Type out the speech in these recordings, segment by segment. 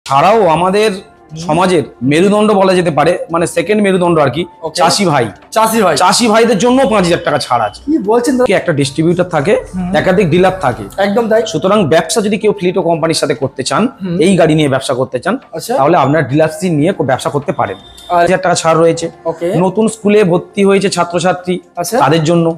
ছাড়াও আমাদের সমাজের মেরুদণ্ড বলা যেতে পারে, মানে সেকেন্ড মেরুদণ্ড আর কি, চাষি ভাইদের জন্য 5,000 টাকা ছাড় আছে। কি বলছেন? একটা ডিস্ট্রিবিউটর থাকে, একাধিক ডিলার থাকে, একদম তাই। সুতরাং ব্যবসা যদি কেউ ফ্লিটো কোম্পানির সাথে করতে চান, এই গাড়ি নিয়ে ব্যবসা করতে চান, তাহলে আপনার ডিলারশিপ নিয়ে ব্যবসা করতে পারেন। 5,000 টাকা ছাড় রয়েছে। নতুন স্কুলে ভর্তি হয়েছে ছাত্রছাত্রী, তাদের জন্য,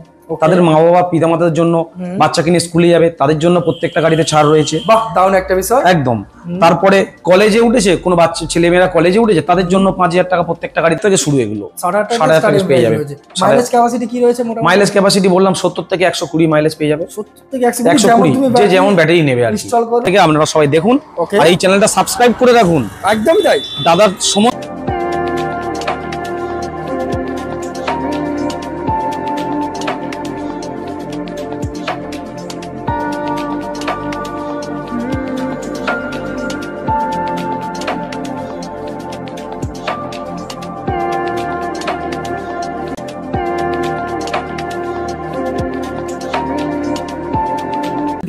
তাদের মা বাবা পিতামাতাদের জন্য, বাচ্চাকে নিয়ে স্কুলে যাবে তাদের জন্য প্রত্যেকটা গাড়িতে ছাড় রয়েছে। বাহ, দারুণ একটা বিষয়। একদম। তারপরে কলেজে উঠেছে, কোনো বাচ্চা ছেলেমেয়েরা কলেজে উঠেছে, তাদের জন্য 5,000 টাকা প্রত্যেকটা গাড়ি থেকে শুরু। এগুলো 7,500 টাকা পেয়ে যাবে। মাইলেজ ক্যাপাসিটি কি রয়েছে? মাইলেজ ক্যাপাসিটি বললাম 70 থেকে 120 মাইলেজ পেয়ে যাবে। 70 থেকে 120 যে যেমন ব্যাটারি নেবে আর কি। থেকে আপনারা সবাই দেখুন আর এই চ্যানেলটা সাবস্ক্রাইব করে রাখুন। একদমই তাই। দাদার সময়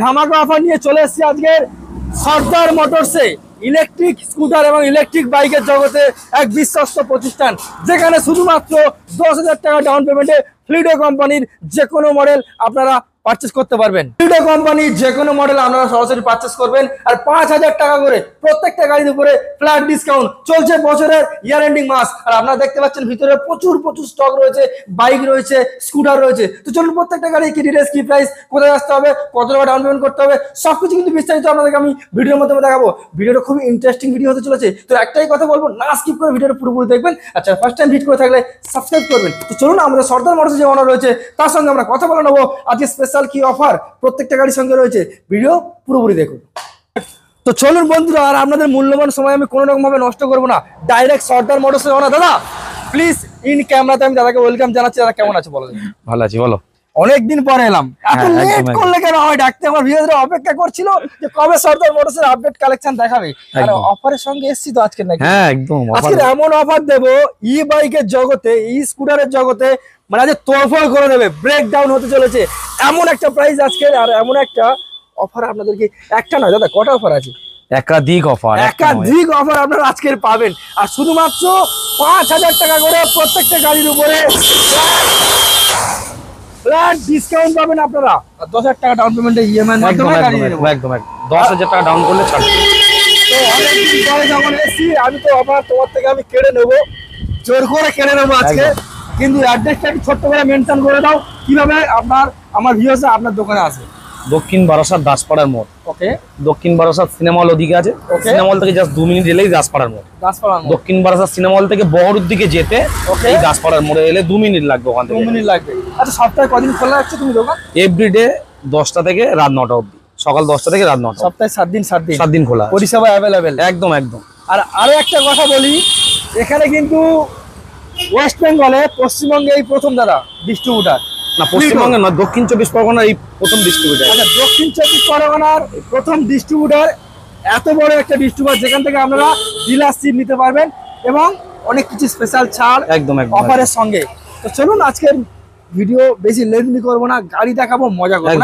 ধামাকা অফার নিয়ে চলে এসেছি আজকের সর্দার মোটরসে। ইলেকট্রিক স্কুটার এবং ইলেকট্রিক বাইকের জগতে এক বিশ্বস্ত প্রতিষ্ঠান, যেখানে শুধুমাত্র 10,000 টাকা ডাউন পেমেন্টে ফ্লিটো কোম্পানির যে কোনো মডেল আপনারা পারচেস করতে পারবেন। ফ্লিটো কোম্পানির যে কোনো মডেল আপনারা সরাসরি পারচেস করবেন, আর 5,000 টাকা করে প্রত্যেকটা গাড়ির উপরে ফ্ল্যাট ডিসকাউন্ট চলছে বছরের ইয়ার এন্ডিং মাস। আর আপনারা দেখতে পাচ্ছেন ভিতরে প্রচুর স্টক রয়েছে, বাইক রয়েছে, স্কুটার রয়েছে। তো চলুন প্রত্যেকটা গাড়ি কি ডিটেইলস, কি প্রাইস, কোথায় আসতে হবে, কত টাকা ডাউন পেমেন্ট করতে হবে, সবকিছু কিন্তু বিস্তারিত আপনাদেরকে আমি ভিডিওর মাধ্যমে দেখাবো। ভিডিওটা খুবই ইন্টারেস্টিং ভিডিও হতে চলেছে, তো একটাই কথা বলবো, না স্কিপ করে ভিডিওটা পুরোপুরি দেখবেন। আচ্ছা, ফার্স্ট টাইম ভিডিও করে থাকলে সাবস্ক্রাইব করবেন। তো চলুন আমাদের সর্দার মোটরসে যে অনার রয়েছে তার সঙ্গে আমরা কথা বলে নেবো আজকে স্পেশাল কি অফার প্রত্যেকটা গাড়ির সঙ্গে রয়েছে। ভিডিও পুরোপুরি দেখুন। তো চলুন বন্ধুরা, আর আপনাদের মূল্যবান সময় আমি কোনো রকম ভাবে নষ্ট করবো না, ডাইরেক্ট সর্দার মোটরসে অনার। দাদা প্লিজ ইন ক্যামেরাতে আমি দাদাকে ওয়েলকাম জানাচ্ছি। দাদা কেমন আছে বলো? ভালো আছি, বলো। অনেকদিন পরে এলাম, এত লেট করলে কেন হয়? ডাকতে আমার ভিউয়াররা অপেক্ষা করছিল যে কবে সর্দার মোটরসের আপডেট কালেকশন দেখাবে, আর অফারের সঙ্গে এসেছি তো আজকে নাকি। হ্যাঁ একদম, আজকে এমন অফার দেবো ই বাইকের জগতে, ই স্কুটারের জগতে, মানে আজ তোড়ফোড় করে দেবে, ব্রেকডাউন হতে চলেছে এমন একটা প্রাইস আজকে, আর এমন একটা অফার আপনাদেরকে। একটা নয় দাদা, কটা অফার আছে? একাধিক অফার আপনারা আজকের পাবেন। আর শুধুমাত্র 5,000 টাকা করে প্রত্যেকটা গাড়ির উপরে ফ্ল্যাট ডিসকাউন্ট পাবেন আপনারা। আর 10,000 টাকা ডাউন পেমেন্টে ইএমআই এর মাধ্যমে গাড়ি নিয়ে নেব। একদম 10,000 টাকা ডাউন করলে ছাড়। তো অনেকদিন পরে যখন এসেছি, আমি তো অফার তোমার থেকে আমি কেড়ে নেবো, জোর করে কেড়ে নেবো আজকে। কিন্তু অ্যাড্রেসটা একটু ছোট্ট করে মেনশন করে দাও, কিভাবে আমার ভিউয়ার্স আপনার দোকানে আসে। দক্ষিণ বারাসাত দাসপাড়ার মোড়। ওকে। দক্ষিণ বারাসাত সিনেমা হল ওদিকে আছে, সিনেমা হল থেকে জাস্ট 2 মিনিট এলেই দাসপাড়ার মোড়। দক্ষিণ বারাসাত সিনেমা হল থেকে বহরুর দিকে যেতে এই দাসপাড়ার মোড়ে এলে 2 মিনিট লাগবে, ওখান থেকে 2 মিনিট লাগবে। আচ্ছা, সপ্তাহে কদিন খোলা আছে তুমি দোকান? এভরিডে 10টা থেকে রাত 9টা অবধি, সকাল 10টা থেকে রাত 9টা। সপ্তাহে 7 দিন খোলা, পরিষেবা অ্যাভেলেবেল। একদম। আর আরো একটা কথা বলি, এখানে কিন্তু ওয়েস্ট বেঙ্গলে, পশ্চিমবঙ্গে এই প্রথম দাদা ডিস্ট্রিবিউটার। না, পশ্চিমবঙ্গে নয়, দক্ষিণ 24 পরগনার এই প্রথম ডিস্ট্রিবিউটার। আচ্ছা, দক্ষিণ 24 পরগনার প্রথম ডিস্ট্রিবিউটার, এত বড় একটা ডিস্ট্রিবিউটার যেখান থেকে আপনারা ডিলারশিপ নিতে পারবেন এবং অনেক কিছু স্পেশাল ছাড় একদম অফারের সঙ্গে। তো চলুন আজকের ভিডিও বেশি লেন্থি করবো না, গাড়ি দেখাবো, মজা করবো।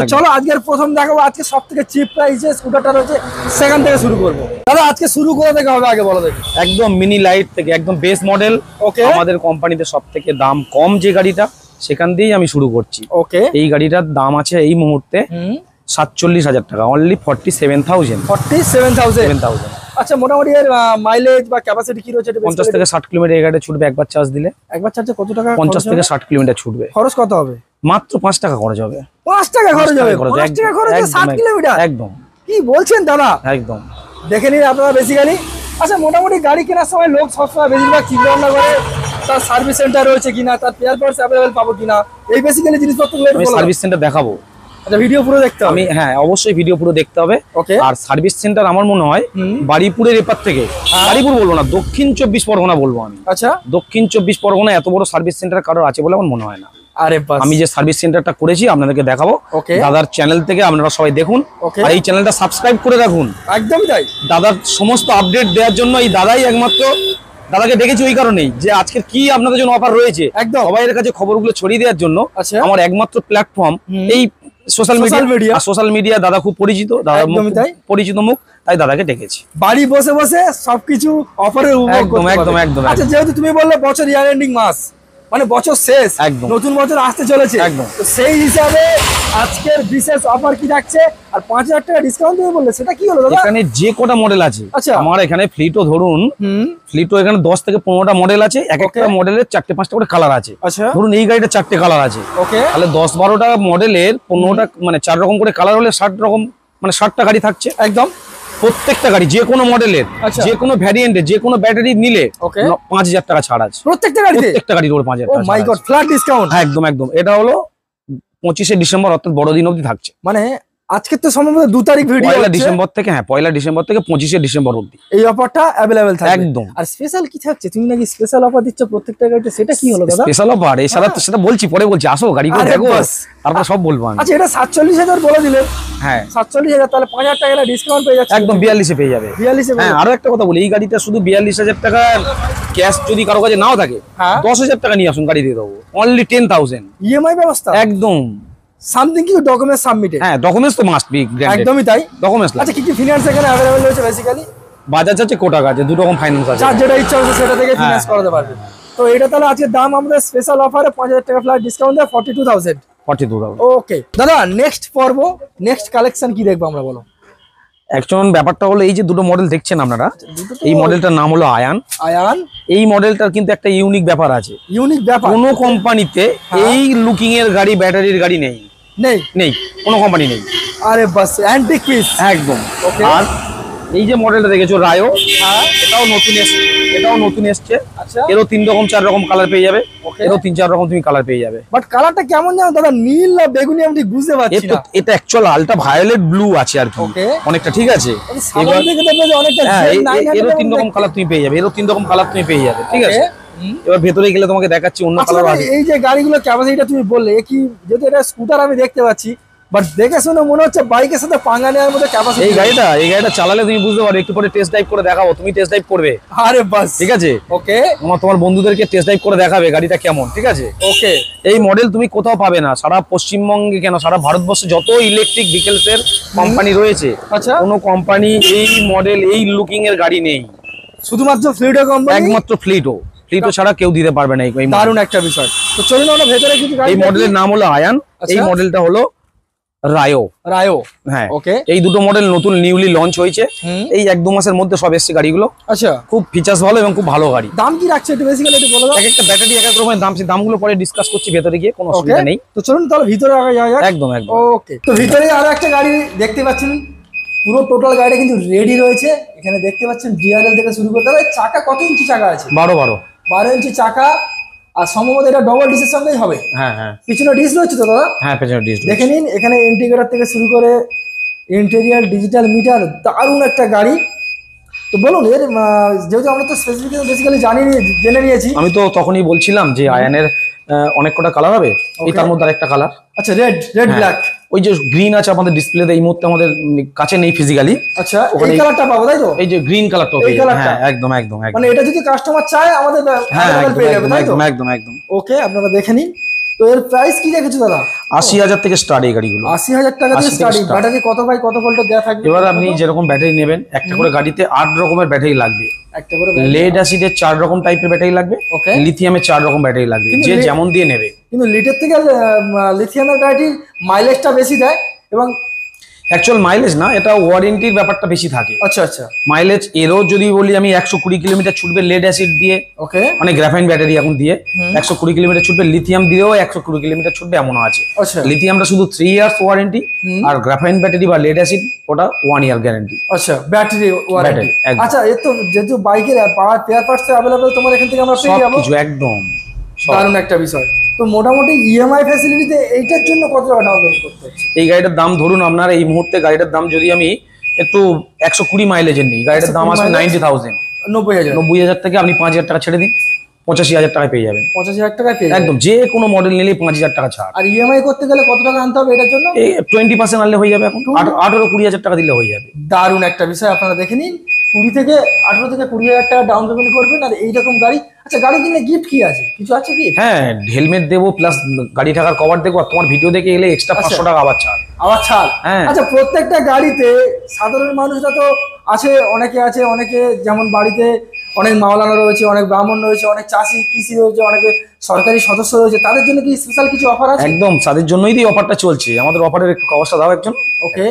তো চলো আজকের প্রথম দেখাবো, আজকে সব থেকে চিপ প্রাইসে স্কুটারটা রয়েছে, সেখান থেকে শুরু করবো। দাদা আজকে শুরু করে দেখা হবে, আগে বলো দেখি। একদম মিনি লাইট থেকে একদম বেস মডেল। ওকে। আমাদের কোম্পানিতে সব থেকে দাম কম যে গাড়িটা, সেখান দিয়েই আমি শুরু করছি। ওকে। এই গাড়িটার দাম আছে এই মুহূর্তে 47,000 টাকা, অনলি 47,000। আচ্ছা, মোটামুটি এর মাইলেজ বা ক্যাপাসিটি কি রয়েছে? 50 থেকে 60 কিলোমিটার এই গাড়িটা ছুটবে একবার চার্জ দিলে। একবার চার্জে কত টাকা? 50 থেকে 60 কিলোমিটার ছুটবে। খরচ কত হবে? মাত্র 5 টাকা খরচ হবে। 5 টাকা খরচ হবে? 5 টাকা খরচে 60 কিলোমিটার? একদম। কি বলছেন দাদা? একদম। দেখে নিন আপনারা বেসিক্যালি। আচ্ছা, মোটামুটি গাড়ি কেনার সময় লোক সবসময় বেশিরভাগ চিন্তা ভাবনা করে তার সার্ভিস সেন্টার রয়েছে কিনা, তার স্পেয়ার পার্টস অ্যাভেলেবল পাবো কিনা, এই বেসিক্যালি জিনিসপত্রগুলো। আমি সার্ভিস সেন্টার দেখাবো। আচ্ছা, ভিডিও পুরো দেখতে হবে? হ্যাঁ, অবশ্যই ভিডিও পুরো দেখতে হবে। আর সার্ভিস সেন্টার আমার মনে হয় বাড়িপুরের এপার থেকে, বাড়িপুর বলবো না, দক্ষিণ 24 পরগনা বলবো আমি। আচ্ছা, দক্ষিণ 24 পরগনা এত বড় সার্ভিস সেন্টার কারোর আছে বলে আমার মনে হয় না। আরে আমি যে সার্ভিস সেন্টারটা করেছি আপনাদেরকে দেখাবো। দাদার চ্যানেল থেকে আপনারা সবাই দেখুন আর এই চ্যানেলটা সাবস্ক্রাইব করে রাখুন। একদমই তাই। দাদার সমস্ত আপডেট দেওয়ার জন্য এই দাদাই একমাত্র। দাদাকে ডেকেছি ওই কারণেই যে আজকে কি আপনাদের জন্য অফার রয়েছে, একদম সবাইয়ের কাছে খবরগুলো ছড়িয়ে দেওয়ার জন্য। আমার একমাত্র প্ল্যাটফর্ম এই সোশ্যাল মিডিয়া। দাদা খুব পরিচিত, দাদা পরিচিত মুখ, তাই দাদাকে ডেকেছি। বাড়ি বসে বসে সবকিছু অফারের উপভোগ করতে একদম পারবে। একদম। আচ্ছা, যেহেতু তুমি বললে বছর ইয়ার এন্ডিং মাস, মানে বছর শেষ, নতুন বছর আসতে চলেছে, তো সেই হিসাবে আজকের বিশেষ অফার কি থাকছে? আর 5000 টাকা ডিসকাউন্ট দেবে বললে, সেটা কি হলো দাদা? এখানে যে কটা মডেল আছে, আচ্ছা, আমার এখানে ফ্লিটো ধরুন, ফ্লিটো এখানে 10 থেকে 15টা মডেল আছে, এক একটা মডেলের 4টে-5টা করে কালার আছে। আচ্ছা, ধরুন এই গাড়িটা 4টে কালার আছে, ওকে, তাহলে 10-12টা মডেলের 15টা মানে 4 রকম করে কালার হলে 60 রকম, মানে 60টা গাড়ি থাকছে একদম। প্রত্যেকটা গাড়ি যে কোনো মডেলের, যে কোনো ভ্যারিয়েন্টের, যে কোনো ব্যাটারি নিলে 5000 টাকা ছাড় আছে প্রত্যেকটা গাড়িতে। প্রত্যেকটা গাড়ির উপর 5000 টাকা। ও মাই গড, ফ্ল্যাট ডিসকাউন্ট। হ্যাঁ, একদম একদম। এটা হলো 25শে ডিসেম্বর, অর্থাৎ বড়দিন অবধি থাকছে। মানে আজকে তো সম্ভবত 2 তারিখ ভিডিও, 1 ডিসেম্বর থেকে, হ্যাঁ 1 ডিসেম্বর থেকে 25শে ডিসেম্বর অবধি এই অফারটা अवेलेबल থাকবে একদম। আর স্পেশাল কি থাকছে? তুমি নাকি স্পেশাল অফার দিচ্ছ প্রত্যেকটা গাড়িতে, সেটা কি হলো দাদা? স্পেশাল অফার এছাড়া তো সেটা বলছি, পরে বলছি, আসো গাড়িগুলো দেখো, তারপর সব বলবো আমি। আচ্ছা, এটা 47,000 বলে দিলেন। হ্যাঁ 47,000, তাহলে 5000 টাকা ডিসকাউন্ট পেয়ে যাচ্ছে একদম। 42 এ পেয়ে যাবে। 42 এ। হ্যাঁ, আরো একটা কথা বলি, এই গাড়িটা শুধু 42,000 টাকা ক্যাশ যদি কারো কাছে নাও থাকে, 10,000 টাকা নিয়ে আসুন, গাড়ি দিয়ে দেবো অনলি 10,000 ইএমআই ব্যবস্থা একদম। সামথিং কি ডকুমেন্ট সাবমিটেড? হ্যাঁ, ডকুমেন্টস তো মাস্ট বি গ্র্যান্টেড, একদমই তাই, ডকুমেন্টস। আচ্ছা, কি কি ফিনান্স এখানে अवेलेबल রয়েছে? বেসিক্যালি বাজাজ আছে, কোটাক আছে, দুটো রকম ফাইন্যান্স আছে, যার যেটা ইচ্ছা হবে সেটা থেকে ফিনান্স করাতে পারবে। তো এটা তাহলে আজকে দাম আমাদের স্পেশাল অফারে 5000 টাকা ফ্ল্যাট ডিসকাউন্ট দেয় 42,000। ওকে দাদা, নেক্সট পর্ব, নেক্সট কালেকশন কি দেখবো আমরা, বলো? অ্যাকচুয়ালি ব্যাপারটা হলো, এই যে দুটো মডেল দেখছেন আপনারা, এই মডেলটার নাম হলো আয়ান। এই মডেলটার কিন্তু একটা ইউনিক ব্যাপার আছে। ইউনিক ব্যাপার? কোনো কোম্পানিতে এই লুকিং এর গাড়ি, ব্যাটারির গাড়ি নেই, নেই, কোনো কোম্পানি নেই। আরে বাস, অ্যান্টিক পিস একদম। আর এই যে মডেলটা দেখেছো রায়ো, এটাও নতুন এসছে। আচ্ছা, এরও 3 রকম 4 রকম কালার পেয়ে যাবে, এরও 3-4 রকম তুমি কালার পেয়ে যাবে। বাট কালারটা কেমন জানো দাদা, নীল না বেগুনি আমি ঠিক বুঝতে পারছি না। এটা অ্যাকচুয়াল আলট্রা ভায়োলেট ব্লু আছে আর কি, অনেকটা, ঠিক আছে। এবার এরও 3 রকম কালার তুমি পেয়ে যাবে, এরও 3 রকম কালার তুমি পেয়ে যাবে, ঠিক আছে। এবার ভেতরে গেলে তোমাকে দেখাচ্ছি অন্য কালার আছে। এই যে গাড়িগুলো ক্যাপাসিটিটা তুমি বললে, কি যেহেতু এটা স্কুটার আমি দেখতে পাচ্ছি, বাট দেখে শুনে মনে হচ্ছে বাইকের সাথে পাঙ্গা নেওয়ার মধ্যে ক্যাপাসিটি। এই গাড়িটা চালালে তুমি বুঝতে পারবে, একটু পরে টেস্ট ড্রাইভ করে দেখাবো, তুমি টেস্ট ড্রাইভ করবে। আরে বাস, ঠিক আছে, ওকে। তোমার বন্ধুদেরকে টেস্ট ড্রাইভ করে দেখাবে গাড়িটা কেমন, ঠিক আছে, ওকে। এই মডেল তুমি কোথাও পাবে না, সারা পশ্চিমবঙ্গে কেন সারা ভারতবর্ষে যত ইলেকট্রিক ভেহিকলস এর কোম্পানি রয়েছে, আচ্ছা, কোনো কোম্পানি এই মডেল, এই লুকিং এর গাড়ি নেই, শুধুমাত্র ফ্লিটো কোম্পানি, একমাত্র ফ্লিটো ছাড়া কেউ দিতে পারবে না। এই দারুণ একটা বিষয়। তো চলুন আমরা ভেতরে কিছু গাড়ি। এই মডেলের নাম হলো আয়ান, এই মডেলটা হলো রায়ো। হ্যাঁ, ওকে। এই দুটো মডেল নতুন নিউলি লঞ্চ হয়েছে, এই 1-2 মাসের মধ্যে সব এসছে গাড়িগুলো। আচ্ছা, খুব ফিচার্স ভালো এবং খুব ভালো গাড়ি। দাম কি রাখছে একটু বেসিক্যালি একটু বলো। এক একটা ব্যাটারি এক এক রকমের দাম, সেই দামগুলো পরে ডিসকাস করছি ভেতরে গিয়ে, কোনো অসুবিধা নেই। তো চলুন তাহলে ভিতরে যাওয়া যাক। একদম একদম, ওকে। তো ভিতরে আরো একটা গাড়ি দেখতে পাচ্ছেন, পুরো টোটাল গাড়িটা কিন্তু রেডি রয়েছে। এখানে দেখতে পাচ্ছেন ডিআরএল থেকে শুরু করতে হবে। চাকা কত ইঞ্চি চাকা আছে? 12 ইঞ্চি চাকা। আর সম্ভবত এটা ডবল ডিসের সঙ্গেই হবে। হ্যাঁ হ্যাঁ, পিছনে ডিস রয়েছে তো দাদা? হ্যাঁ, পিছনে ডিস দেখে নিন। এখানে ইন্টিগ্রেটর থেকে শুরু করে ইন্টেরিয়ার, ডিজিটাল মিটার, দারুণ একটা গাড়ি। তো বলুন, এর যেহেতু আমরা তো স্পেসিফিকেশন বেসিক্যালি জেনে নিয়েছি। আমি তো তখনই বলছিলাম যে আয়ানের অনেক কটা কালার হবে, এই তার মধ্যে আরেকটা কালার। আচ্ছা, রেড ব্ল্যাক। ওই যে গ্রিন আছে আমাদের ডিসপ্লেতে, এই মুহূর্তে আমাদের কাছে নেই ফিজিক্যালি। আচ্ছা, এই কালারটা পাবো তাই তো? এই যে গ্রিন কালারটা, হ্যাঁ একদম একদম। মানে এটা যদি কাস্টমার চায় আমাদের পেয়ে যাবে তাই তো? একদম একদম, ওকে। আপনারা দেখে নিন। তো এর প্রাইস কি রেখেছো দাদা? 80,000 থেকে স্টার্ট এই গাড়িগুলো। 80,000 টাকা থেকে স্টার্টিং। ব্যাটারি কত বাই কত ভোল্টের দেয়া থাকবে? এবার আপনি যেরকম ব্যাটারি নেবেন, একটা করে গাড়িতে 8 রকমের ব্যাটারি লাগবে। একটা করে লেড অ্যাসিডের 4 রকম টাইপের ব্যাটারি লাগবে, লিথিয়ামের 4 রকম ব্যাটারি লাগবে, যে যেমন দিয়ে নেবে। কিন্তু লিডের থেকে লিথিয়ামের ব্যাটারি মাইলেজটা বেশি দেয়, এবং অ্যাকচুয়াল মাইলেজ না, এটা ওয়ারেন্টির ব্যাপারটা বেশি থাকে। আচ্ছা আচ্ছা, মাইলেজ এরও যদি বলি আমি 120 কিলোমিটার ছুটবে লেড অ্যাসিড দিয়ে, ওকে, মানে গ্রাফাইন ব্যাটারি এখন দিয়ে 120 কিলোমিটার ছুটবে, লিথিয়াম দিয়েও 120 কিলোমিটার ছুটবে, এমনও আছে। আচ্ছা, লিথিয়ামটা শুধু 3 ইয়ার্স ওয়ারেন্টি, আর গ্রাফাইন ব্যাটারি বা লেড অ্যাসিড ওটা 1 ইয়ার গ্যারান্টি। আচ্ছা, ব্যাটারি ওয়ারেন্টি। আচ্ছা, এর তো যেহেতু বাইকের পাওয়ার পেয়ার পার্টস अवेलेबल তোমার এখান থেকে আমরা পেয়ে যাবো কিছু, একদম দারুণ একটা বিষয়। তো মোটামুটি ইএমআই ফ্যাসিলিটিতে এইটার জন্য কত টাকা ডাউন পেমেন্ট করতে হচ্ছে? এই গাড়িটার দাম ধরুন আপনার এই মুহূর্তে গাড়িটার দাম যদি আমি একটু 120 মাইলেজের নিই, গাড়িটার দাম আসবে 90,000, 90,000 থেকে আপনি 5,000 টাকা ছেড়ে দিন, 85,000 টাকায় পেয়ে যাবেন। 85,000 টাকায় পেয়ে একদম, যে কোনো মডেল নিলে 5,000 টাকা ছাড়। আর ইএমআই করতে গেলে কত টাকা আনতে হবে এটার জন্য? এই 20% আনলে হয়ে যাবে, এখন 18-20,000 টাকা দিলে হয়ে যাবে। দারুণ একটা বিষয়, আপনারা দেখে নিন। 20 থেকে 18 থেকে 20,000 টাকা ডাউন পেমেন্ট করবেন আর এইরকম গাড়ি। আচ্ছা, গাড়ি কিনলে গিফট কি আছে, কিছু আছে কি? হ্যাঁ, হেলমেট দেবো প্লাস গাড়ি থাকার কভার দেবো, আর তোমার ভিডিও দেখে এলে এক্সট্রা 500 টাকা আবার ছাড়। হ্যাঁ। আচ্ছা, প্রত্যেকটা গাড়িতে সাধারণ মানুষরা তো আছে, অনেকে যেমন বাড়িতে অনেক মাওলানা রয়েছে, অনেক ব্রাহ্মণ রয়েছে, অনেক চাষি কৃষি রয়েছে, অনেকে সরকারি সদস্য রয়েছে, তাদের জন্য কি স্পেশাল কিছু অফার আছে? একদম, তাদের জন্যই এই অফারটা চলছে। আমাদের অফারের একটু কভারটা দাও একজন। ওকে,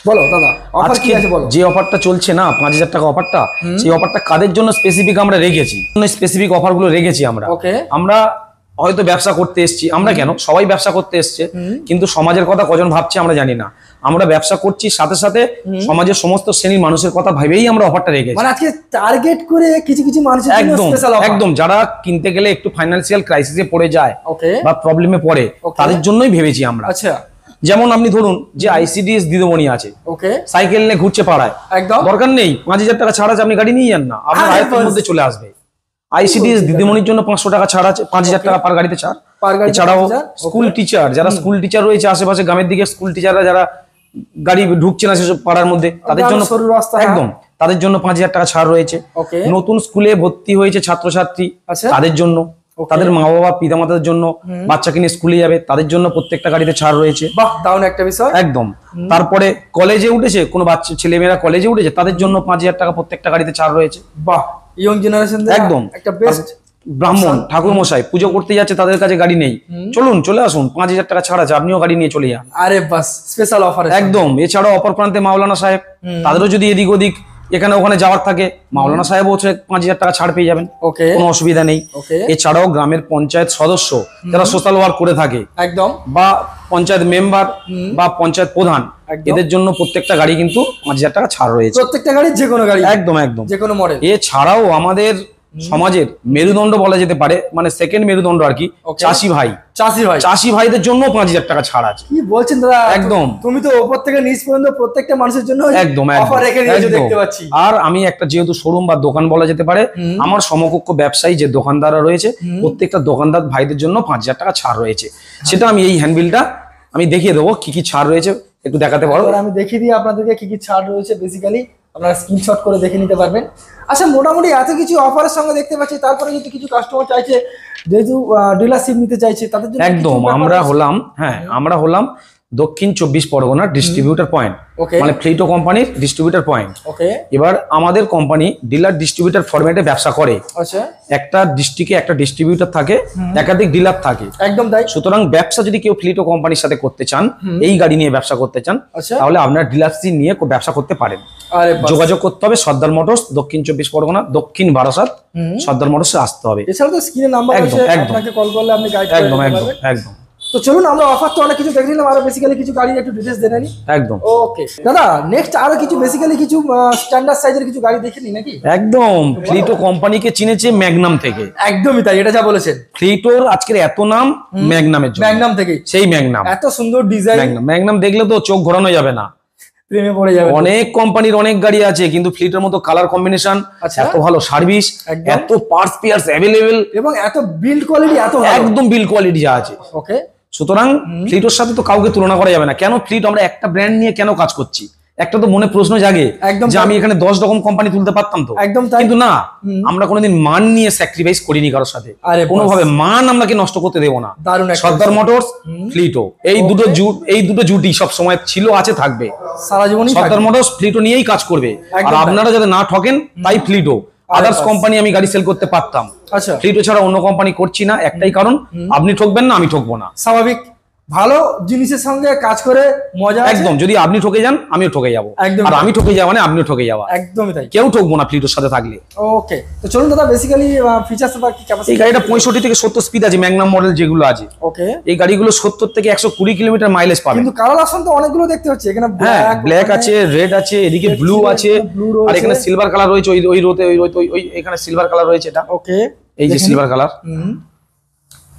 বলো দাদা, অফার কি আছে বলো। যে অফারটা চলছে না 5000 টাকা অফারটা, সেই অফারটা কাদের জন্য স্পেসিফিক আমরা রেখেছি, স্পেসিফিক অফারগুলো রেখেছি আমরা। আমরা হয়তো ব্যবসা করতে এসেছি, আমরা কেন, সবাই ব্যবসা করতে এসছে, কিন্তু সমাজের কথা কজন ভাবছে আমরা জানি না। আমরা ব্যবসা করছি, সাথে সাথে সমাজের সমস্ত শ্রেণীর মানুষের কথা ভেবেই আমরা অফারটা রেখেছি। মানে আজকে টার্গেট করে কিছু মানুষের জন্য স্পেশাল অফার। একদম, যারা কিনতে গেলে একটু ফাইন্যান্সিয়াল ক্রাইসিসে পড়ে যায় বা প্রবলেমে পড়ে, তাদের জন্যই ভেবেছি আমরা। আচ্ছা, যেমন আপনি ধরুন যে আইসিডিএস দিদিমণি আছে, সাইকেল নিয়ে ঘুরছে পাড়ায়, একদম দরকার নেই 5000 টাকা ছাড় আছে, আপনি গাড়ি নিয়ে যান না, আপনার আয়ত্তের মধ্যে চলে আসবে। আইসিডিএস দিদিমণির জন্য 500 টাকা ছাড় আছে, 5000 টাকা পার গাড়িতে ছাড়। এছাড়াও স্কুল টিচার, যারা স্কুল টিচার রয়েছে আশেপাশে গ্রামের দিকে, স্কুল টিচাররা যারা গাড়ি ঢুকছে না সেসব পাড়ার মধ্যে, তাদের জন্য একদম তাদের জন্য 5000 টাকা ছাড় রয়েছে। নতুন স্কুলে ভর্তি হয়েছে ছাত্রছাত্রী, তাদের জন্য, তাদের মা বাবা পিতা মাতার জন্য, বাচ্চাকে নিয়ে স্কুলে যাবে, তাদের জন্য প্রত্যেকটা গাড়িতে ছাড় রয়েছে। বাহ, দারুণ একটা বিষয়। একদম। তারপরে কলেজে উঠেছে, কোনো বাচ্চা ছেলেমেয়েরা কলেজে উঠেছে, তাদের জন্য 5000 টাকা প্রত্যেকটা গাড়িতে ছাড় রয়েছে। বাহ, ইয়ং জেনারেশন একদম একটা বেস্ট। ব্রাহ্মণ ঠাকুর মশাই পুজো করতে যাচ্ছে, তাদের কাছে গাড়ি নেই, চলে আসুন, 5000 টাকা ছাড় আছে, আপনিও গাড়ি নিয়ে চলে যান। আরে বাস, স্পেশাল অফার একদম। এছাড়াও অপর প্রান্তে মাওলানা সাহেব, তাদেরও যদি এদিক ওদিক এখানে ওখানে যাওয়ার থাকে, মাওলানা সাহেব হচ্ছে 5000 টাকা ছাড় পেয়ে যাবেন, কোনো অসুবিধা নেই। এছাড়াও গ্রামের পঞ্চায়েত সদস্য যারা সোশ্যাল ওয়ার্ক করে থাকে, একদম, বা পঞ্চায়েত মেম্বার বা পঞ্চায়েত প্রধান, এদের জন্য প্রত্যেকটা গাড়ি কিন্তু 5000 টাকা ছাড় রয়েছে। প্রত্যেকটা গাড়ি, যে কোনো গাড়ি, একদম যে কোনো মডেল। এছাড়াও আমাদের সমাজের মেরুদণ্ড বলা যেতে পারে, মানে সেকেন্ড মেরুদণ্ড আর কি, চাষি ভাইদের জন্য 5000 টাকা ছাড় আছে। কি বলছেন দাদা, একদম। তুমি তো উপর থেকে নিচ পর্যন্ত প্রত্যেকটা মানুষের জন্য একদম অফার রেখে দিয়েছো, দেখতে পাচ্ছি। আর আমি একটা যেহেতু শোরুম বা দোকান বলা যেতে পারে, আমার সমকক্ষ ব্যবসায়ী যে দোকানদাররা রয়েছে, প্রত্যেকটা দোকানদার ভাইদের জন্য 5000 টাকা ছাড় রয়েছে। সেটা আমি এই হ্যান্ডবিলটা আমি দেখিয়ে দেবো কি কি ছাড় রয়েছে, একটু দেখাতে পারো? আমি দেখিয়ে দিই আপনাদেরকে কি কি ছাড় রয়েছে, বেসিক্যালি আপনারা স্ক্রিনশট করে দেখে নিতে পারবেন। আচ্ছা, মোটামুটি এত কিছু অফারের সঙ্গে দেখতে পাচ্ছি, তারপরে যদি কিছু কাস্টমার চাইছে যেহেতু ডিলারশিপ নিতে চাইছে, তাদের জন্য একদম আমরা হলাম দক্ষিণ 24 পরগনার ডিস্ট্রিবিউটর পয়েন্ট, মানে ফ্লিটো কোম্পানির ডিস্ট্রিবিউটর পয়েন্ট। এবার আমাদের কোম্পানি ডিলার ডিস্ট্রিবিউটর ফরম্যাটে ব্যবসা করে। একটা ডিস্ট্রিক্টে একটা ডিস্ট্রিবিউটর থাকে, একাধিক ডিলার থাকে, একদম তাই। সুতরাং ব্যবসা যদি কেউ ফ্লিটো কোম্পানির সাথে করতে চান, এই গাড়ি নিয়ে ব্যবসা করতে চান, তাহলে আপনার ডিলারশিপ নিয়ে ব্যবসা করতে পারেন। যোগাযোগ করতে হবে সর্দার মোটরস, দক্ষিণ 24 পরগনা, দক্ষিণ বারাসাত, সর্দার মোটরসে আসতে হবে। এছাড়াও তো স্ক্রিনে নাম্বার আছে, আপনাকে কল করলে আপনি গাইড করে দেবেন। একদম। তো চলুন, আমরা অফার তো অনেক কিছু দেখে নিলাম, আরো বেসিক্যালি কিছু গাড়ি একটু ডিটেইলস জেনে নিই। একদম। ওকে দাদা, নেক্সট আরো কিছু বেসিক্যালি কিছু স্ট্যান্ডার্ড সাইজের কিছু গাড়ি দেখে নিই নাকি? একদম। ফ্লিটো কোম্পানিকে চিনেছে ম্যাগনাম থেকে। একদমই তাই, এটা যা বলেছেন। ফ্লিটোর আজকের এত নাম ম্যাগনামের জন্য, ম্যাগনাম থেকে। সেই ম্যাগনাম, এত সুন্দর ডিজাইন, ম্যাগনাম দেখলে তো চোখ ঘোরানো যাবে না, প্রেমে পড়ে যাবে। অনেক কোম্পানির অনেক গাড়ি আছে, কিন্তু ফ্লিটের মতো কালার কম্বিনেশন, এত ভালো সার্ভিস, এত পার্টস পিয়ার্স অ্যাভেলেবেল, এবং এত বিল্ড কোয়ালিটি, এত একদম বিল্ড কোয়ালিটি যা আছে। ওকে, সুতরাং ফ্লিটোর সাথে তো কাউকে তুলনা করা যাবে না। কেন ফ্লিট, আমরা একটা ব্র্যান্ড নিয়ে কেন কাজ করছি, একটা তো মনে প্রশ্ন জাগে যে আমি এখানে 10 রকম কোম্পানি তুলতে পারতাম তো, কিন্তু না, আমরা কোনোদিন মান নিয়ে স্যাক্রিফাইস করিনি কারোর সাথে, কোনোভাবে মান আমরাকে নষ্ট করতে দেবো না। সর্দার মোটরস, ফ্লিটো, এই দুটো জুটি সব সময় ছিল, আছে, থাকবে সারা জীবনই। সর্দার মোটরস ফ্লিটো নিয়েই কাজ করবে, আর আপনারা যাতে না ঠকেন তাই ফ্লিটো। আদার্স কোম্পানি আমি গাড়ি সেল করতে পারতাম, ফ্লিটো ছাড়া অন্য কোম্পানি করছি না, একটাই কারণ, আপনি ঠকবেন না, আমি ঠকবো না। স্বাভাবিক, ভালো জিনিসের সঙ্গে কাজ করে মজা। একদম। যদি আপনি ঠকে যান, আমিও ঠকে যাবো, আর আমি ঠকে যাওয়া মানে আপনিও ঠকে যাওয়া। একদমই তাই, কেউ ঠকবো না ফ্লিটোর সাথে থাকলে। ওকে, তো চলুন দাদা, বেসিক্যালি ফিচারস বা কি ক্যাপাসিটি। এই গাড়িটা 65 থেকে 70 স্পিড আছে, ম্যাগনাম মডেল যেগুলো আছে। ওকে, এই গাড়িগুলো 70 থেকে 120 কিলোমিটার মাইলেজ পাবে। কিন্তু কালার অপশন তো অনেকগুলো দেখতে হচ্ছে এখানে। ব্ল্যাক আছে, রেড আছে, এদিকে ব্লু আছে, আর এখানে সিলভার কালার রয়েছে। ওই রোতে ওই এখানে সিলভার কালার রয়েছে এটা। ওকে, এই যে সিলভার কালার।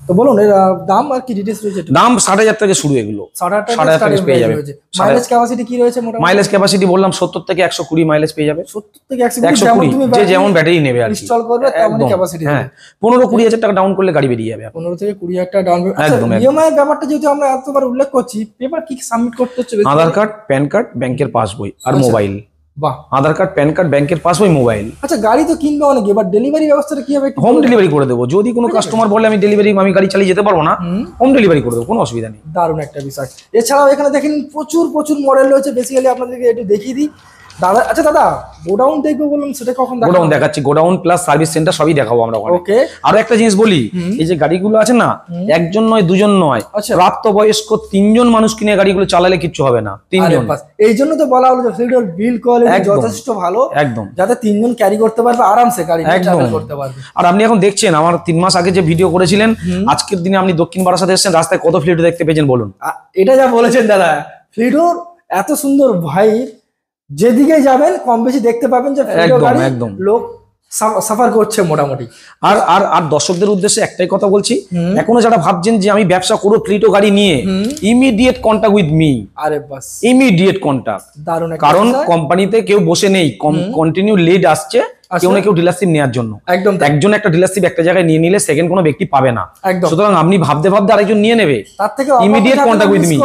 তো বলুন এর দাম আর কি ডিটেইলস রয়েছে? দাম 60,000 থেকে শুরু, এগুলো 60,000 টাকা পেয়ে যাবে। মাইলেজ ক্যাপাসিটি কি রয়েছে মোটামুটি? মাইলেজ ক্যাপাসিটি বললাম 70 থেকে 120 মাইলেজ পেয়ে যাবে। 70 থেকে 120, যে যেমন ব্যাটারি নেবে আর কি ইনস্টল করবে তেমনই ক্যাপাসিটি। হ্যাঁ, 15-20,000 টাকা ডাউন করলে গাড়ি বেরিয়ে যাবে। 15 থেকে 20,000 টাকা ডাউন পেমেন্ট। একদম। ইএমআই এর ব্যাপারটা যেহেতু আমরা এতবার উল্লেখ করছি, পেপার কি সাবমিট করতে হচ্ছে? আধার কার্ড, প্যান কার্ড, ব্যাংকের পাসবই আর মোবাইল। বাহ, আধার কার্ড, প্যান কার্ড, ব্যাংকের পাসবই, মোবাইল। আচ্ছা গাড়ি তো কিনবে অনেকে, এবার ডেলিভারি ব্যবস্থাটা কি হবে? হোম ডেলিভারি করে দেবো। যদি কোনো কাস্টমার বলে আমি আমি গাড়ি চালিয়ে যেতে পারবো না, হোম ডেলিভারি করে দেবো, কোনো অসুবিধা নেই। দারুণ একটা বিষয়। এছাড়াও এখানে দেখেন প্রচুর মডেল রয়েছে, বেসিক্যালি আপনাদেরকে একটু দেখিয়ে দিই দাদা। আচ্ছা দাদা, গোডাউন দেখবো বললাম, সেটা কখন দেখাবো? গোডাউন দেখাচ্ছি, গোডাউন প্লাস সার্ভিস সেন্টার সবই দেখাবো আমরা ওখানে। ওকে। আরো একটা জিনিস বলি, এই যে গাড়িগুলো আছে না, একজন নয় দুজন নয়, আচ্ছা। প্রাপ্তবয়স্ক 3 জন মানুষ কিনে গাড়িগুলো চালালে কিচ্ছু হবে না, 3 জন। এই জন্য তো বলা হলো যে ফ্লিডোর বিল্ড কোয়ালিটি যথেষ্ট ভালো, একদম, যাতে 3 জন ক্যারি করতে পারবে, আরামসে গাড়ি ট্রাভেল করতে পারবে। আর আপনি এখন দেখছেন, আমার 3 মাস আগে যে ভিডিও করেছিলেন, আজকের দিনে আপনি দক্ষিণ বারাসাতে এসেছেন, রাস্তায় কত ফ্লিডো দেখতে পেয়েছেন বলুন? এটা যা বলেছেন দাদা, ফ্লিডোর এত সুন্দর ভাই, যেদিকে যাবেন কম বেশি দেখতে পাবেন যে ফ্লিডো গাড়ি লোক সাফার করছে মোটামুটি। আর আর আর দর্শকদের উদ্দেশ্যে একটাই কথা বলছি, এখনো যারা ভাবছেন যে আমি ব্যবসা করব ফ্লিটো গাড়ি নিয়ে, ইমিডিয়েট কন্টাক্ট উইথ মি। আরে বাস, ইমিডিয়েট কন্টাক্ট। দারুণ। কারণ কোম্পানিতে কেউ বসে নেই, কন্টিনিউ লিড আসছে কেউ না কেউ ডিলারশিপ নেওয়ার জন্য। একদম, একজন একটা ডিলারশিপ একটা জায়গায় নিয়ে নিলে সেকেন্ড কোনো ব্যক্তি পাবে না। সুতরাং আপনি ভাবতে ভাবতে আরেকজন নিয়ে নেবে, তার থেকে ইমিডিয়েট কন্টাক্ট উইথ মি।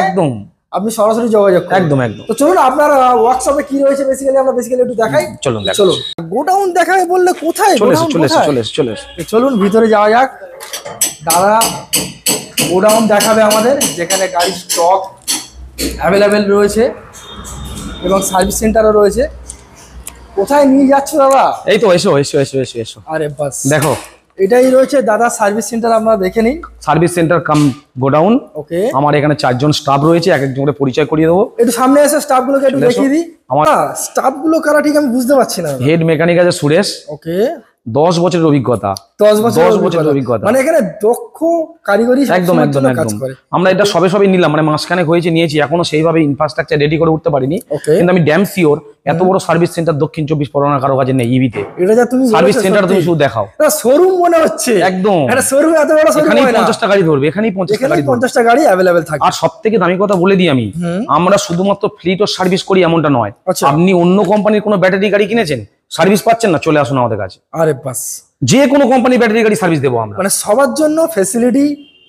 একদম, আপনি সরাসরি যোগাযোগ করুন। একদম একদম। তো চলুন আপনার ওয়ার্কশপে কি রয়েছে বেসিক্যালি আমরা একটু দেখাই। চলুন চলুন। গোডাউন দেখাবে বললে কোথায়? চলুন ভিতরে যাওয়া যাক। দাদা গোডাউন দেখাবে আমাদের, যেখানে গাড়ির স্টক অ্যাভেলেবেল রয়েছে এবং সার্ভিস সেন্টারও রয়েছে। কোথায় নিয়ে যাচ্ছ দাদা? এই তো, এসো এসো এসো এসো এসো। আরে বাস, দেখো এটাই রয়েছে দাদা সার্ভিস সেন্টার, আপনারা দেখে নিন। সার্ভিস সেন্টার কাম গোডাউন। ওকে। আমার এখানে 4 জন স্টাফ রয়েছে, এক একজন করে পরিচয় করিয়ে দেবো। একটু সামনে এসে স্টাফ গুলোকে একটু দেখিয়ে দিই। আমার স্টাফ গুলো কারা ঠিক আমি বুঝতে পারছি না। হেড মেকানিক আছে সুরেশ। ওকে। 10 বছরের অভিজ্ঞতা। 10 বছরের অভিজ্ঞতা, মানে এখানে দক্ষ কারিগরি একদম একদম একদম। আমরা এটা সবে নিলাম, মানে মাসখানেক হয়েছে নিয়েছি, এখনো সেইভাবে ইনফ্রাস্ট্রাকচার রেডি করে উঠতে পারিনি, কিন্তু আমি ড্যাম শিওর এত বড় সার্ভিস সেন্টার দক্ষিণ 24 পরগনা কারো কাছে নেই। ইভিতে এটা যা তুমি সার্ভিস সেন্টার তুমি শুধু দেখাও, শোরুম মনে হচ্ছে। একদম, এটা শোরুম, এত বড় শোরুম। এখানেই 50টা গাড়ি ধরবে, এখানেই 50টা গাড়ি अवेलेबल থাকে। আর সবথেকে দামি কথা বলে দিই আমি, আমরা শুধুমাত্র ফ্লিট ও সার্ভিস করি এমনটা নয়। আপনি অন্য কোম্পানির কোনো ব্যাটারি গাড়ি কিনেছেন, সার্ভিস পাচ্ছেন না, চলে আসুন আমাদের কাছে। আরে বাস, যে কোনো কোম্পানি ব্যাটারি গাড়ি সার্ভিস দেবো আমরা, মানে সবার জন্য ফ্যাসিলিটি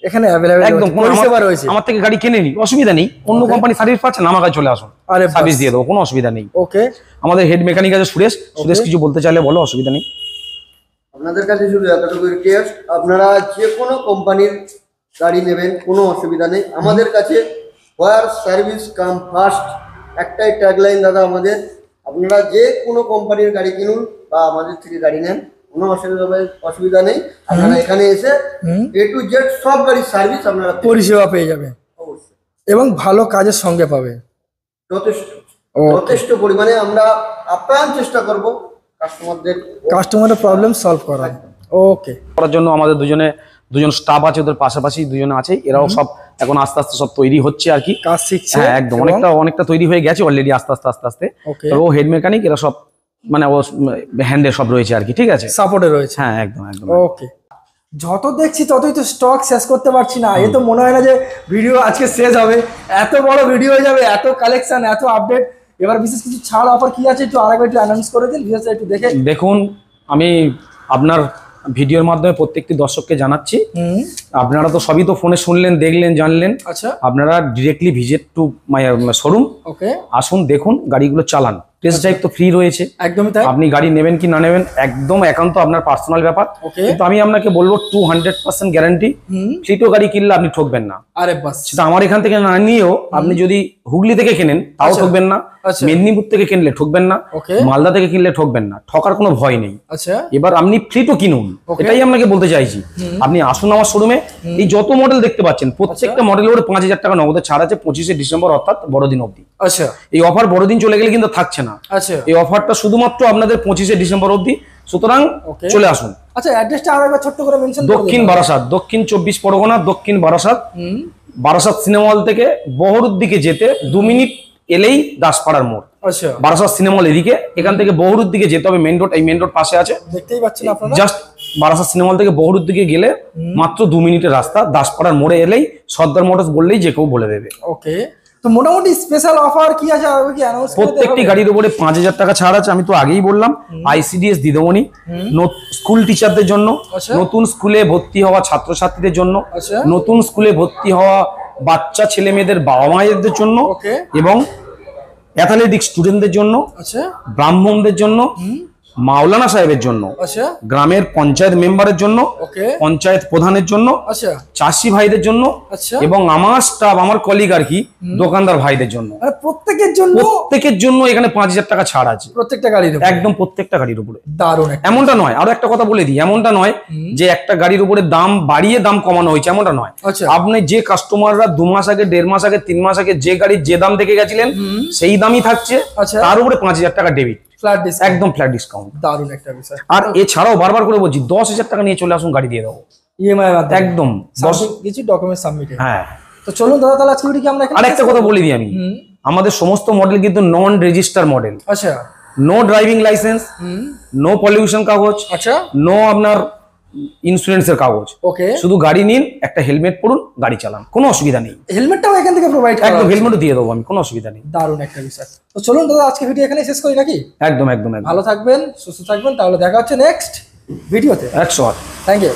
এখানে अवेलेबल একদম। পরিষেবা রয়েছে। আমার থেকে গাড়ি কিনে নি, অসুবিধা নেই, অন্য কোম্পানি সার্ভিস পাচ্ছেন, আমার কাছে চলে আসুন, সার্ভিস দিয়ে দেবো, কোনো অসুবিধা নেই। ওকে। আমাদের হেড মেকানিক আছে সুরেশ। সুরেশ কিছু বলতে চাইলে বলো, অসুবিধা নেই। আপনাদের কাছে শুধু এতটুকু রিকোয়েস্ট, আপনারা যে কোনো কোম্পানির গাড়ি নেবেন, কোনো অসুবিধা নেই। আমাদের কাছে ওয়ার সার্ভিস কাম ফার্স্ট একটাই ট্যাগলাইন দাদা আমাদের। আপনারা যে কোনো কোম্পানির গাড়ি কিনুন বা আমাদের থেকে গাড়ি নেন, কোনো অসুবিধা নেই। আপনারা এখানে এসে A to Z সব গাড়ির সার্ভিস আপনারা পরিষেবা পেয়ে যাবে, অবশ্যই, এবং ভালো কাজের সঙ্গে পাবে। যথেষ্ট পরিমাণে আমরা আপ্রাণ চেষ্টা করব কাস্টমারের প্রবলেম সলভ করার। ওকে। করার জন্য আমাদের দুজন স্টাফ আছে, ওদের পাশাপাশি দুজনে আছে, এরাও সব এখন আস্তে আস্তে সব তৈরি হচ্ছে আর কি, কাজ শিখছে। হ্যাঁ একদম, অনেকটা তৈরি হয়ে গেছে অলরেডি, আস্তে আস্তে। ও হেড মেকানিক, এরা সব মানে ও হ্যান্ডে সব রয়েছে আর কি, ঠিক আছে, সাপোর্টে রয়েছে। হ্যাঁ একদম একদম। ওকে। যত দেখছি ততই তো স্টক শেষ করতে পারছি না। এ তো মনে হয় না যে ভিডিও আজকে শেষ হবে, এত বড় ভিডিও হয়ে যাবে, এত কালেকশন, এত আপডেট। এবার বিশেষ কিছু ছাড় অফার কি আছে একটু আরেকবার একটু অ্যানাউন্স করে দিন, বিশেষ একটু দেখে দেখুন। আমি আপনার ভিডিওর মাধ্যমে প্রত্যেকটি দর্শককে জানাচ্ছি, আপনারা তো সবই তো ফোনে শুনলেন, দেখলেন, জানলেন। আচ্ছা, আপনারা directly visit to my showroom, okay, আসুন, দেখুন, গাড়িগুলো চালান। টেস্ট ড্রাইভ তো ফ্রি রয়েছে, একদমই তাই। আপনি গাড়ি নেবেন কি না নেবেন একদম একান্ত আপনার পার্সোনাল ব্যাপার, কিন্তু আমি আপনাকে বলবো 200% গ্যারান্টি, ফ্লিটো গাড়ি কিনলে আপনি ঠকবেন না। আরে বাস, সেটা আমার এখান থেকে না নিয়েও আপনি যদি হুগলি থেকে কেনেন তাও ঠকবেন না, মেদিনীপুর থেকে কিনলে ঠকবেন না, মালদা থেকে কিনলে ঠকবেন না, ঠকার কোনো ভয় নেই। আচ্ছা, এবার আপনি ফ্লিটো কিনুন, এটাই আপনাকে বলতে চাইছি। আপনি আসুন আমার শোরুমে, এই যত মডেল দেখতে পাচ্ছেন প্রত্যেকটা মডেলের উপরে 5000 টাকা নগদে ছাড় আছে 25শে ডিসেম্বর, অর্থাৎ বড়দিন অবধি। আচ্ছা, এই অফার বড়দিন চলে গেলে কিন্তু থাকছে না। আচ্ছা, এই অফারটা শুধুমাত্র আপনাদের 25শে ডিসেম্বর অবধি, সুতরাং চলে আসুন। আচ্ছা, অ্যাড্রেসটা আরেকবার ছোট্ট করে মেনশন করুন। দক্ষিণ বারাসাত, দক্ষিণ 24 পরগনা, দক্ষিণ বারাসাত। বারাসাত সিনেমা হল থেকে বহুরুর দিকে যেতে 2 মিনিট এলেই দাসপাড়ার মোড়। আচ্ছা, বারাসাত সিনেমা হল এদিকে, এখান থেকে বহুরুর দিকে যেতে হবে, মেইন রোড, এই মেইন রোড পাশে আছে, দেখতেই পাচ্ছেন আপনারা। জাস্ট বারাসাত সিনেমা হল থেকে বহুরুর দিকে গেলে মাত্র 2 মিনিটের রাস্তা, দাসপাড়ার মোড়ে এলেই সর্দার মোটরস বললেই যে কেউ বলে দেবে। ওকে। তো মোটামুটি স্পেশাল অফার কি আছে কি অ্যানাউন্স করতে হবে? প্রত্যেকটি গাড়ির উপরে 5000 টাকা ছাড় আছে, আমি তো আগেই বললাম। ICDS দিদিমণি, স্কুল টিচারদের জন্য, নতুন স্কুলে ভর্তি হওয়া ছাত্রছাত্রীদের জন্য, নতুন স্কুলে ভর্তি হওয়া বাচ্চা ছেলে মেয়েদের বাবা মায়েদের জন্য, এবং অ্যাথলেটিক স্টুডেন্টদের জন্য, আচ্ছা ব্রাহ্মণদের জন্য, মাওলানা সাহেবের জন্য, আচ্ছা গ্রামের পঞ্চায়েত মেম্বারের জন্য, ওকে পঞ্চায়েত প্রধানের জন্য, আচ্ছা চাষি ভাইদের জন্য, আচ্ছা এবং আমার স্টাফ, আমার কলিগ আর কি, দোকানদার ভাইদের জন্য। মানে প্রত্যেকের জন্য প্রত্যেকের জন্য এখানে 5,000 টাকা ছাড় আছে, প্রত্যেকটা গাড়ির উপরে? একদম প্রত্যেকটা গাড়ির উপরে। দারুণ একটা এমনটা নয়, আরো একটা কথা বলে দিই, এমনটা নয় যে একটা গাড়ির উপরে দাম বাড়িয়ে দাম কমানো হয়েছে, এমনটা নয়। আচ্ছা আপনি যে কাস্টমাররা 2 মাস আগে, 1.5 মাস আগে, 3 মাস আগে যে গাড়ির যে দাম দেখে গেছিলেন সেই দামই থাকছে, আচ্ছা তার উপরে 5,000 টাকা ডেবিট, ফ্ল্যাট ডিসকাউন্ট, একদম ফ্ল্যাট ডিসকাউন্ট। দারুণ একটা বিষয়। আর এছাড়াও বারবার করে বলছি 10,000 টাকা নিয়ে চলে আসুন, গাড়ি দিয়ে দেবো ইএমআই মাধ্যমে একদম। 10 কিছু ডকুমেন্ট সাবমিটে। হ্যাঁ, তো চলুন দাদা, তাহলে আজকে ভিডিও কি আমরা এখানে আর একটা কথা বলে দিই আমি, আমাদের সমস্ত মডেল কিন্তু নন রেজিস্টার মডেল, আচ্ছা no driving licence, no pollution কাগজ, আচ্ছা নো আপনার ইন্স্যুরেন্সের কাগজ। ওকে, শুধু গাড়ি নিন, একটা হেলমেট পরুন, গাড়ি চালান, কোনো অসুবিধা নেই। হেলমেটটাও এখান থেকে প্রোভাইড করা একদম হয়? হেলমেটও দিয়ে দেবো আমি, কোনো অসুবিধা নেই। দারুণ একটা বিষয়। তো চলুন দাদা, আজকে ভিডিও এখানে শেষ করি নাকি? একদম একদম একদম ভালো থাকবেন, সুস্থ থাকবেন, তাহলে দেখা হচ্ছে নেক্সট ভিডিওতে। 100। Thank you.